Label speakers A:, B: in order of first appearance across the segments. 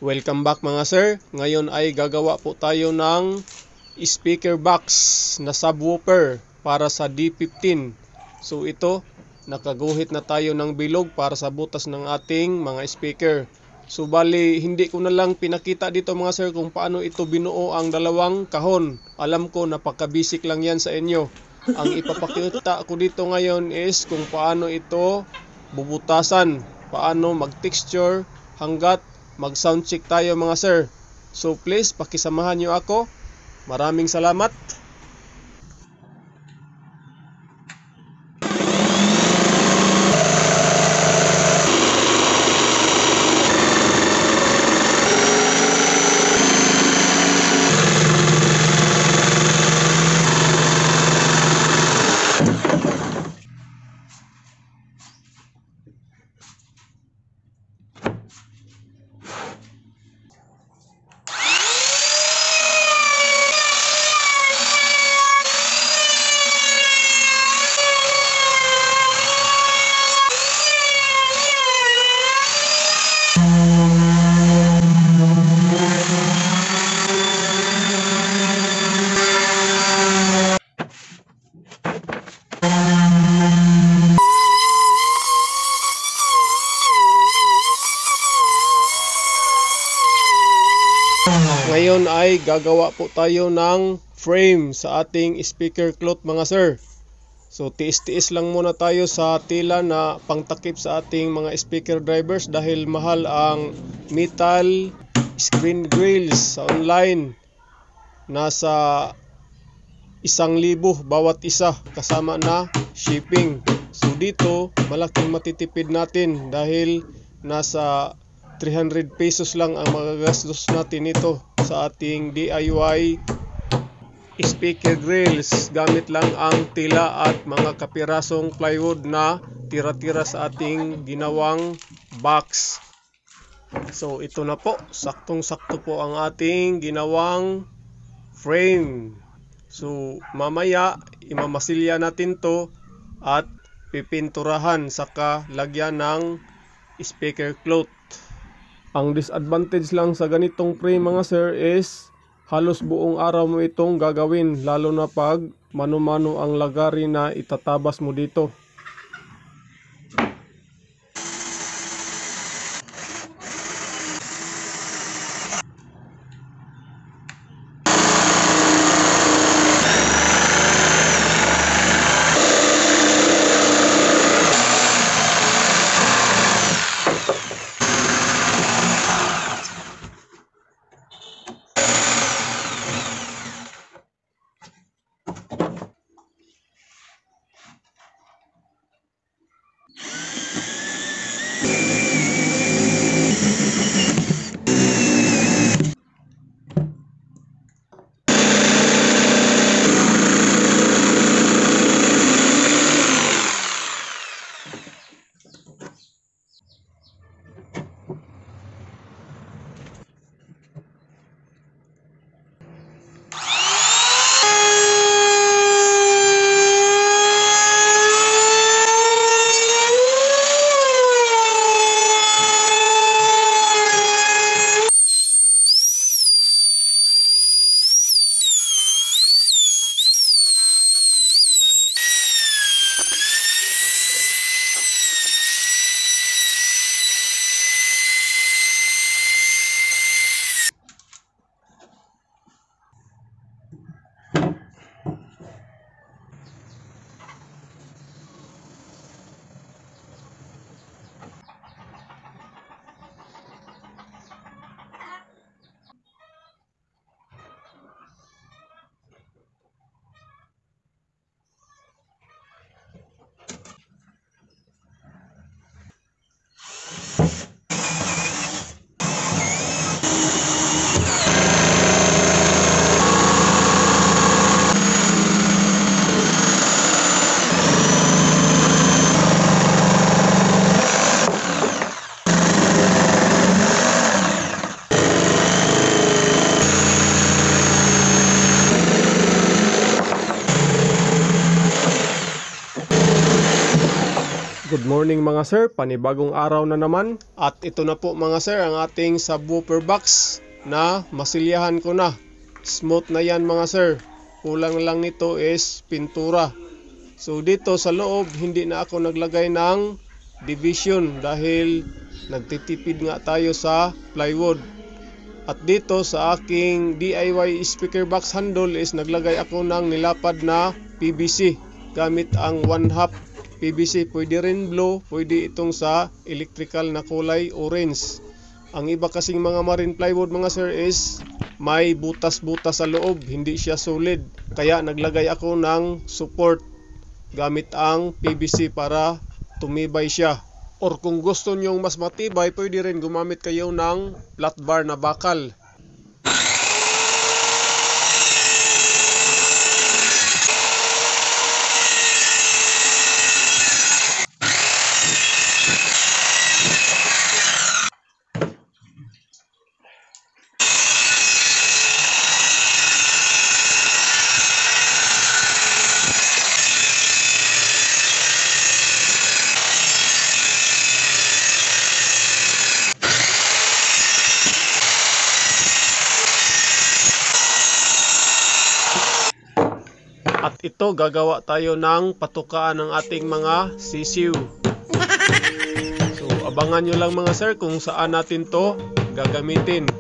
A: Welcome back mga sir. Ngayon ay gagawa po tayo ng speaker box na subwoofer para sa D15. So ito, nakaguhit na tayo ng bilog para sa butas ng ating mga speaker. So bali, hindi ko na lang pinakita dito mga sir kung paano ito binuo ang dalawang kahon. Alam ko napaka-basic lang yan sa inyo. Ang ipapakita ko dito ngayon is kung paano ito bubutasan, paano mag-texture hanggat mag-sound check tayo mga sir. So please, pakisamahan nyo ako. Maraming salamat. Ngayon ay gagawa po tayo ng frame sa ating speaker cloth mga sir. So tiis-tiis lang muna tayo sa tela na pangtakip sa ating mga speaker drivers dahil mahal ang metal screen grills sa online. Nasa 1,000 bawat isa kasama na shipping. So dito malaking matitipid natin dahil nasa 300 pesos lang ang magagastos natin nito sa ating DIY speaker grills gamit lang ang tela at mga kapirasong plywood na tira-tira sa ating ginawang box. So ito na po, saktong-sakto po ang ating ginawang frame. So mamaya imamasilya natin to at pipinturahan saka lagyan ng speaker cloth. Ang disadvantage lang sa ganitong frame mga sir is halos buong araw mo itong gagawin, lalo na pag mano-mano ang lagari na itatabas mo dito. morning mga sir, panibagong araw na naman. At ito na po mga sir ang ating subwoofer box na masilyahan ko na. Smooth na yan mga sir. Kulang lang nito is pintura. So dito sa loob hindi na ako naglagay ng division dahil nagtitipid nga tayo sa plywood. At dito sa aking DIY speaker box handle is naglagay ako ng nilapad na PVC gamit ang 1/2 PVC. Pwede rin blue, pwede itong sa electrical na kulay orange. Ang iba kasing mga marine plywood mga sir is may butas-butas sa loob, hindi siya solid. Kaya naglagay ako ng support gamit ang PVC para tumibay siya. Or kung gusto nyong mas matibay, pwede rin gumamit kayo ng flat bar na bakal. At ito, gagawa tayo ng patukaan ng ating mga sisiw. So, abangan nyo lang mga sir kung saan natin to gagamitin.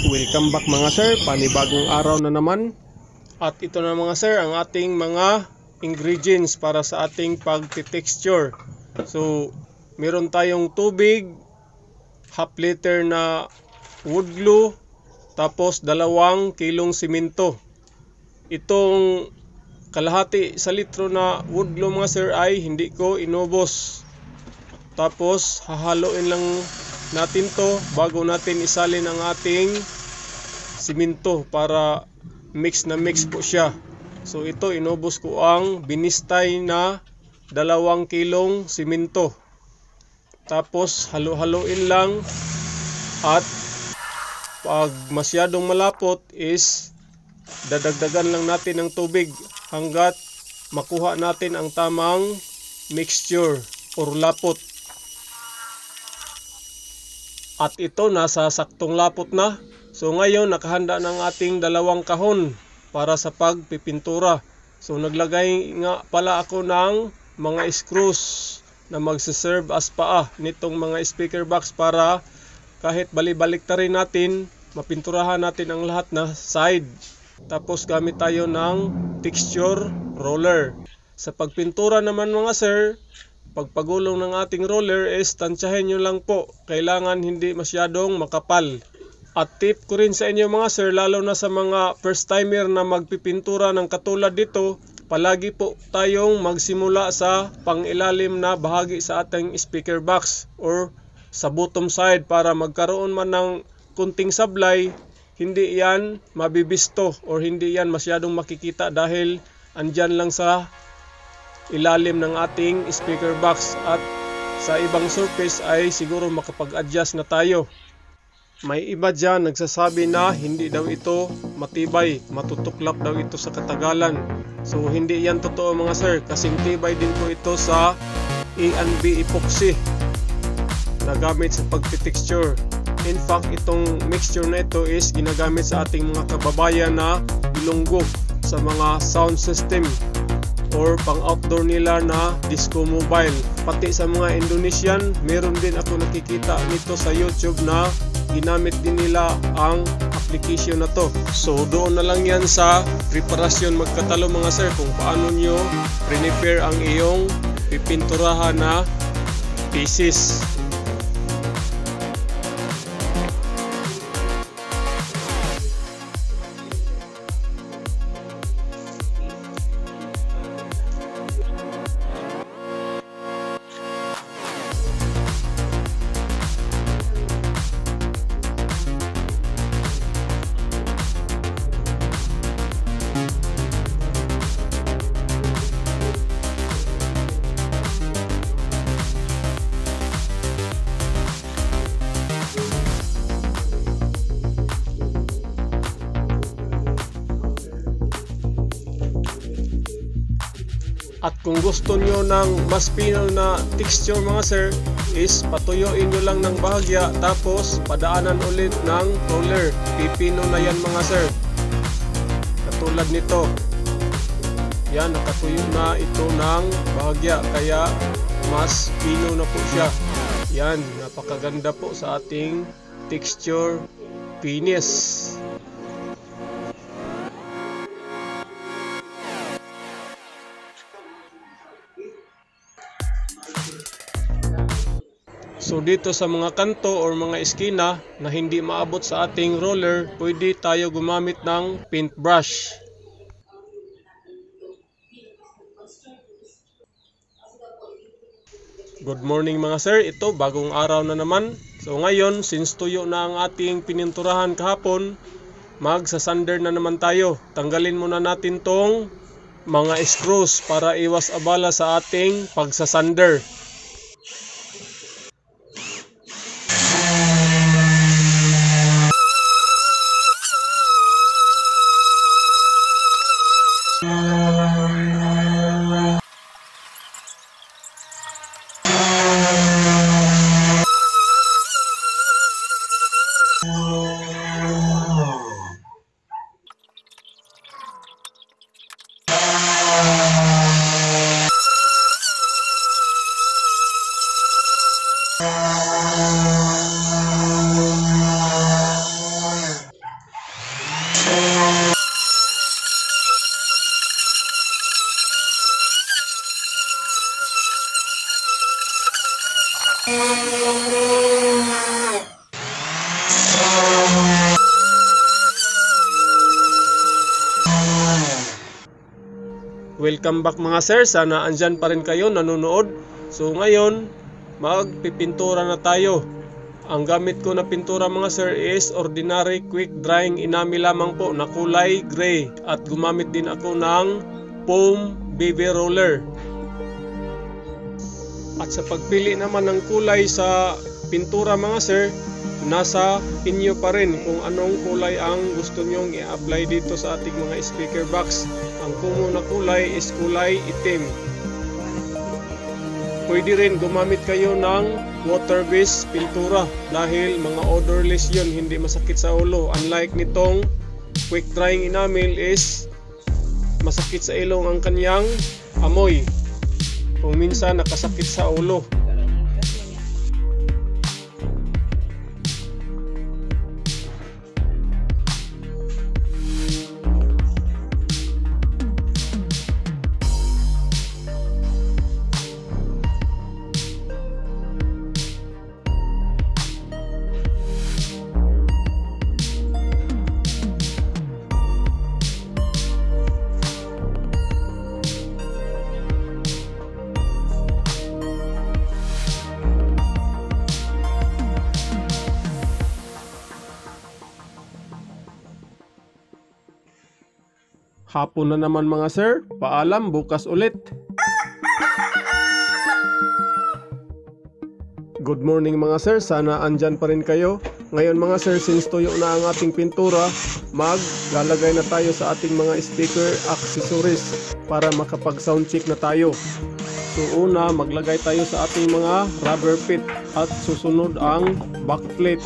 A: Welcome back mga sir, panibagong araw na naman. At ito na mga sir ang ating mga ingredients para sa ating pagti-texture. So, meron tayong tubig, half liter na wood glue, tapos 2 kilong simento. Itong kalahati sa litro na wood glue mga sir ay hindi ko inubos. Tapos hahaluin lang natin to bago natin isalin ang ating simento para mix na mix po siya. So ito inubos ko ang binistay na 2 kilong simento. Tapos halo-haloin lang, at pag masyadong malapot is dadagdagan lang natin ng tubig hanggat makuha natin ang tamang mixture or lapot. At ito nasa saktong lapot na. So ngayon nakahanda ng ating 2 kahon para sa pagpipintura. So naglagay nga pala ako ng mga screws na magsiserve as paa nitong mga speaker box para kahit balik-balik ta rin natin, mapinturahan natin ang lahat na side. Tapos gamit tayo ng texture roller. Sa pagpintura naman mga sir, pagpagulong ng ating roller is tansyahin nyo lang po. Kailangan hindi masyadong makapal. At tip ko rin sa inyo mga sir, lalo na sa mga first timer na magpipintura ng katulad dito, palagi po tayong magsimula sa pangilalim na bahagi sa ating speaker box or sa bottom side para magkaroon man ng kunting sablay, hindi yan mabibisto or hindi yan masyadong makikita dahil andyan lang sa ilalim ng ating speaker box, at sa ibang surface ay siguro makapag-adjust na tayo. May iba dyan nagsasabi na hindi daw ito matibay, matutuklap daw ito sa katagalan. So hindi yan totoo mga sir, kasing tibay din po ito sa A&B epoxy na gamit sa pagtitexture. In fact, itong mixture na ito is ginagamit sa ating mga kababayan na bilunggo sa mga sound system or pang outdoor nila na disco mobile. Pati sa mga Indonesian, meron din ako nakikita nito sa YouTube na ginamit din nila ang application na to. So doon na lang yan sa preparasyon magkatalo mga sir kung paano nyo prepare ang iyong pipinturahan na pieces. At kung gusto nyo ng mas final na texture mga sir, is patuyuin nyo lang ng bahagya tapos padaanan ulit ng roller. Pipino na yan mga sir. Katulad nito. Yan, nakatuyo na ito ng bahagya kaya mas pino na po siya. Yan, napakaganda po sa ating texture finish. So dito sa mga kanto or mga eskina na hindi maabot sa ating roller, pwede tayo gumamit ng paintbrush. Good morning mga sir, ito bagong araw na naman. So ngayon, since tuyo na ang ating pininturahan kahapon, magsasander na naman tayo. Tanggalin muna natin tong mga screws para iwas abala sa ating pagsasander. welcome back mga sir. Sana andyan pa rin kayo nanonood. So ngayon, magpipintura na tayo. Ang gamit ko na pintura mga sir is ordinary quick drying enamel lamang po na kulay gray. At gumamit din ako ng foam BB roller. At sa pagpili naman ng kulay sa pintura mga sir, nasa inyo pa rin kung anong kulay ang gusto nyong i-apply dito sa ating mga speaker box. Ang common na kulay is kulay itim. Pwede rin gumamit kayo ng water-based pintura dahil mga odorless yun, hindi masakit sa ulo. Unlike nitong quick drying enamel is masakit sa ilong ang kanyang amoy. Kung minsan nakasakit sa ulo. Hapon na naman mga sir, paalam, bukas ulit. Good morning mga sir, sana andyan pa rin kayo. Ngayon mga sir, since tuyo na ang ating pintura, maglalagay na tayo sa ating mga speaker accessories para makapag sound check na tayo. So una, maglagay tayo sa ating mga rubber pit at susunod ang backplate.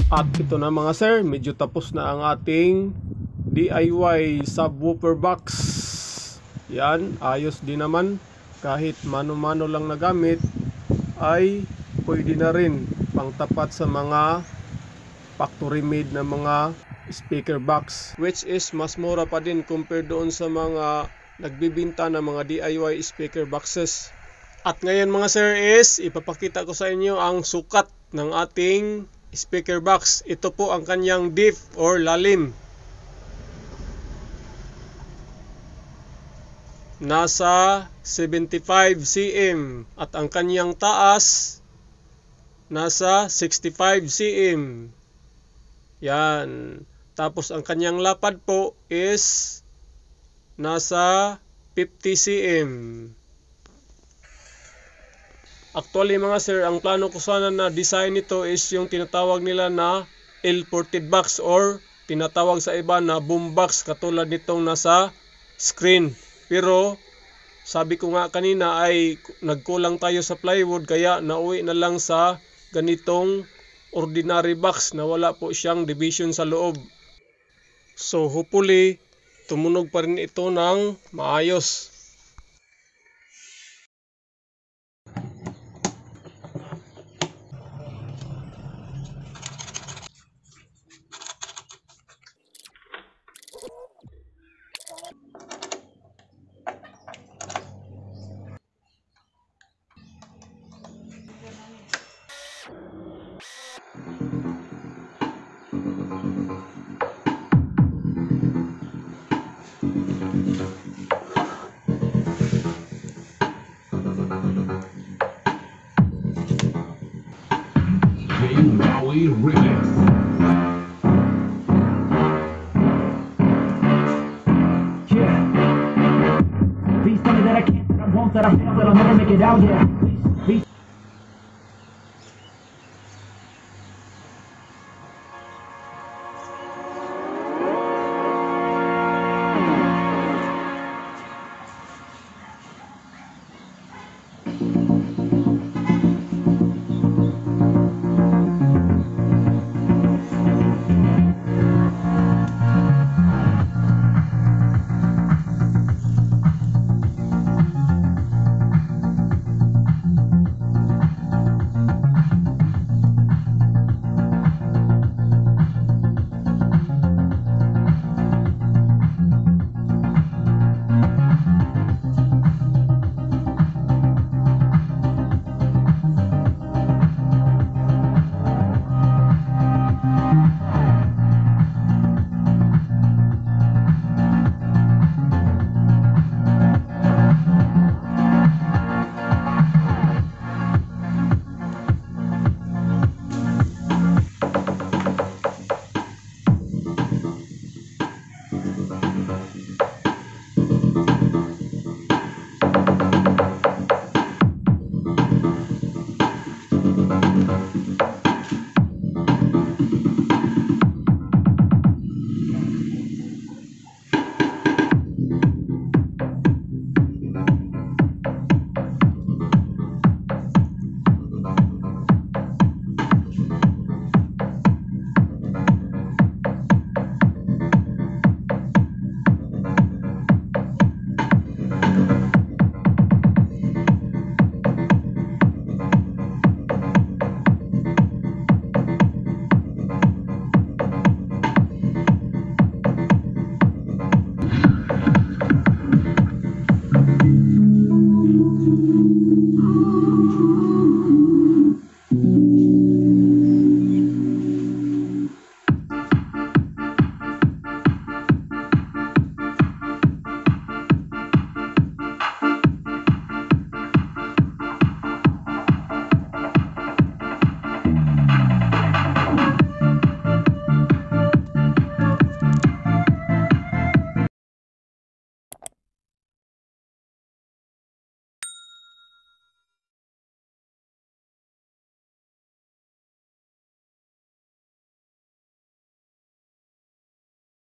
A: At ito na mga sir, medyo tapos na ang ating DIY subwoofer box. Yan, ayos din naman. Kahit mano-mano lang na gamit ay pwede na rin pangtapat sa mga factory made na mga speaker box, which is mas mura pa din compared doon sa mga nagbibinta ng mga DIY speaker boxes. At ngayon mga sir is ipapakita ko sa inyo ang sukat ng ating speaker box. Ito po ang kanyang depth or lalim. nasa 75 cm at ang kanyang taas nasa 65 cm. Yan. Tapos ang kanyang lapad po is nasa 50 cm. Actually mga sir, ang plano ko sana na design nito is yung tinatawag nila na L-ported box or tinatawag sa iba na boom box katulad nitong nasa screen. Pero sabi ko nga kanina ay nagkulang tayo sa plywood kaya nauwi na lang sa ganitong ordinary box na wala po siyang division sa loob. So hopefully tumunog pa rin ito ng maayos.
B: Maui Remix.
C: Yeah. Please tell me that I can't, that I won't, that I fail, that I'll never make it out, yeah.